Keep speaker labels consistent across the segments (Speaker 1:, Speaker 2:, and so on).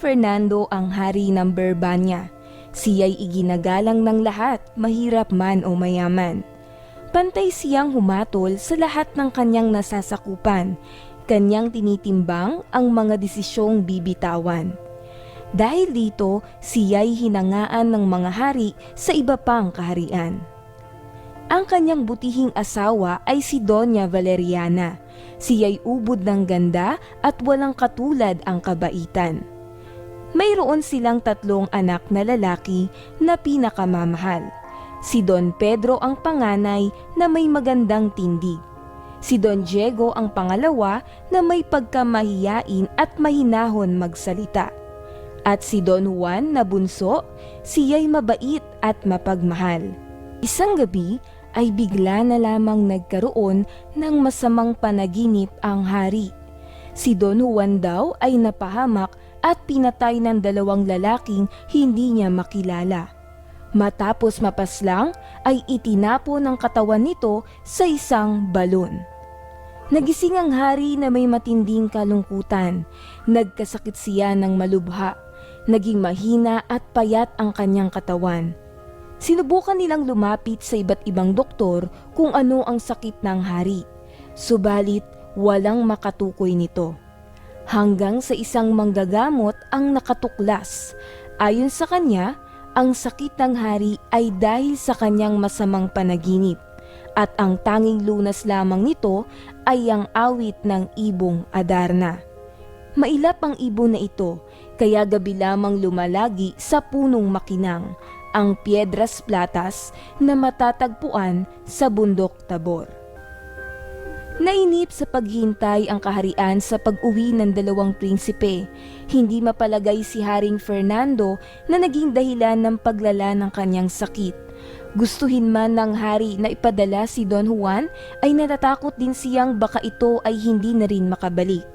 Speaker 1: Fernando ang hari ng Berbanya. Siya'y iginagalang ng lahat, mahirap man o mayaman. Pantay siyang humatol sa lahat ng kanyang nasasakupan. Kanyang tinitimbang ang mga desisyong bibitawan. Dahil dito, siya'y hinangaan ng mga hari sa iba pang kaharian. Ang kanyang butihing asawa ay si Doña Valeriana. Siya'y ubod ng ganda at walang katulad ang kabaitan. Mayroon silang 3 anak na lalaki na pinakamamahal. Si Don Pedro ang panganay na may magandang tindig. Si Don Diego ang pangalawa na may pagkamahiyain at mahinahon magsalita. At si Don Juan na bunso, siya'y mabait at mapagmahal. Isang gabi ay bigla na lamang nagkaroon ng masamang panaginip ang hari. Si Don Juan daw ay napahamak at pinatay ng 2 lalaking hindi niya makilala. Matapos mapaslang ay itinapo ng katawan nito sa isang balon. Nagising ang hari na may matinding kalungkutan. Nagkasakit siya ng malubha. Naging mahina at payat ang kanyang katawan. Sinubukan nilang lumapit sa iba't ibang doktor kung ano ang sakit ng hari. Subalit walang makatukoy nito. Hanggang sa isang manggagamot ang nakatuklas. Ayon sa kanya, ang sakit ng hari ay dahil sa kanyang masamang panaginip at ang tanging lunas lamang nito ay ang awit ng ibong Adarna. Mailap ang ibon na ito, kaya gabi lamang lumalagi sa punong makinang, ang Piedras Platas na matatagpuan sa Bundok Tabor. Nainip sa paghintay ang kaharian sa pag-uwi ng 2 prinsipe. Hindi mapalagay si Haring Fernando na naging dahilan ng paglala ng kanyang sakit. Gustuhin man ng hari na ipadala si Don Juan ay natatakot din siyang baka ito ay hindi na rin makabalik.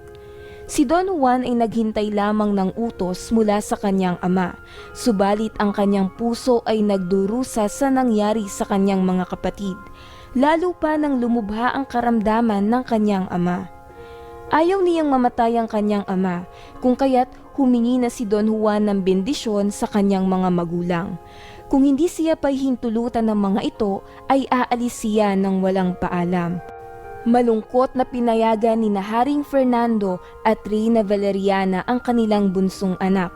Speaker 1: Si Don Juan ay naghintay lamang ng utos mula sa kanyang ama, subalit ang kanyang puso ay nagdurusa sa nangyari sa kanyang mga kapatid. Lalo pa nang lumubha ang karamdaman ng kanyang ama. Ayaw niyang mamatay ang kanyang ama, kung kaya't humingi na si Don Juan ng bendisyon sa kanyang mga magulang. Kung hindi siya pahihintulutan ng mga ito, ay aalis siya ng walang paalam. Malungkot na pinayagan ni Haring Fernando at Reina Valeriana ang kanilang bunsong anak.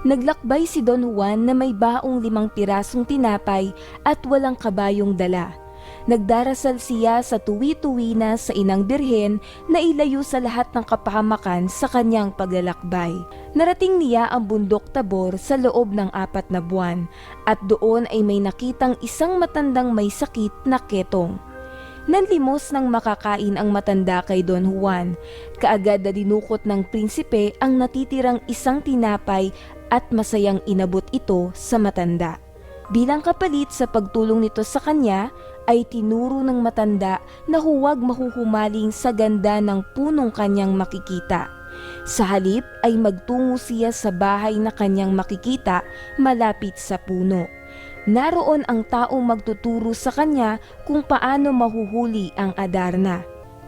Speaker 1: Naglakbay si Don Juan na may baong 5 pirasong tinapay at walang kabayong dala. Nagdarasal siya sa tuwi-tuwi na sa Inang Birhen na ilayo sa lahat ng kapahamakan sa kanyang paglalakbay. Narating niya ang Bundok Tabor sa loob ng 4 na buwan at doon ay may nakitang isang matandang may sakit na ketong. Nanlimos ng makakain ang matanda kay Don Juan. Kaagad na dinukot ng prinsipe ang natitirang isang tinapay at masayang inabot ito sa matanda. Bilang kapalit sa pagtulong nito sa kanya, ay tinuro ng matanda na huwag mahuhumaling sa ganda ng punong kanyang makikita. Sa halip ay magtungo siya sa bahay na kanyang makikita malapit sa puno. Naroon ang taong magtuturo sa kanya kung paano mahuhuli ang Adarna.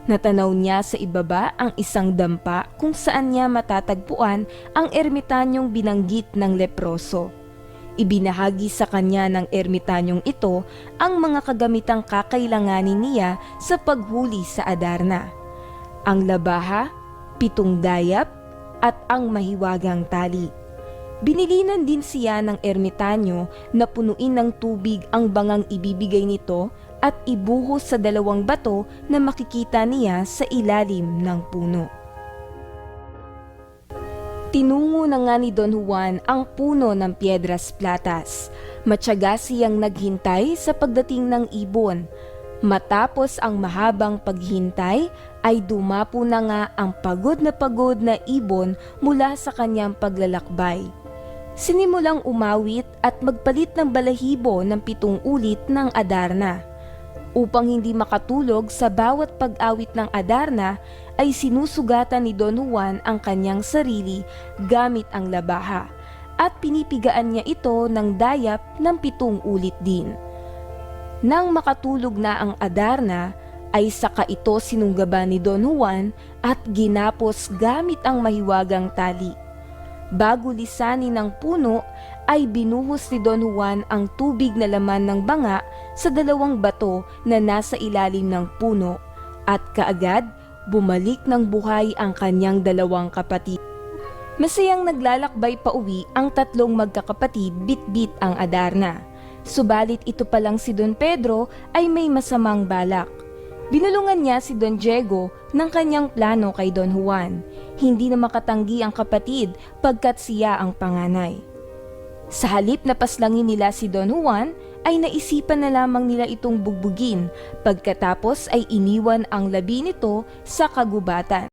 Speaker 1: Natanaw niya sa ibaba ang isang dampa kung saan niya matatagpuan ang ermitanyong binanggit ng leproso. Ibinahagi sa kanya ng ermitanyong ito ang mga kagamitang kakailanganin niya sa paghuli sa Adarna. Ang labaha, 7 dayap, at ang mahiwagang tali. Binilinan din siya ng ermitanyo na punuin ng tubig ang bangang ibibigay nito at ibuhos sa 2 bato na makikita niya sa ilalim ng puno. Tinungo na nga ni Don Juan ang puno ng Piedras Platas. Matyaga siyang naghintay sa pagdating ng ibon. Matapos ang mahabang paghintay, ay dumapo na nga ang pagod na ibon mula sa kanyang paglalakbay. Sinimulang umawit at magpalit ng balahibo ng 7 ulit ng Adarna. Upang hindi makatulog sa bawat pag-awit ng Adarna, ay sinusugatan ni Don Juan ang kanyang sarili gamit ang labaha at pinipigaan niya ito ng dayap ng 7 ulit din. Nang makatulog na ang Adarna, ay saka ito sinunggaban ni Don Juan at ginapos gamit ang mahiwagang tali. Bago lisanin ng puno, ay binuhos ni Don Juan ang tubig na laman ng banga sa 2 bato na nasa ilalim ng puno at kaagad bumalik ng buhay ang kanyang 2 kapatid. Masayang naglalakbay pa uwi ang 3 magkakapatid bitbit ang Adarna. Subalit ito palang si Don Pedro ay may masamang balak. Binulungan niya si Don Diego ng kanyang plano kay Don Juan. Hindi na makatanggi ang kapatid pagkat siya ang panganay. Sa halip na paslangin nila si Don Juan, ay naisipan na lamang nila itong bugbugin pagkatapos ay iniwan ang labi nito sa kagubatan.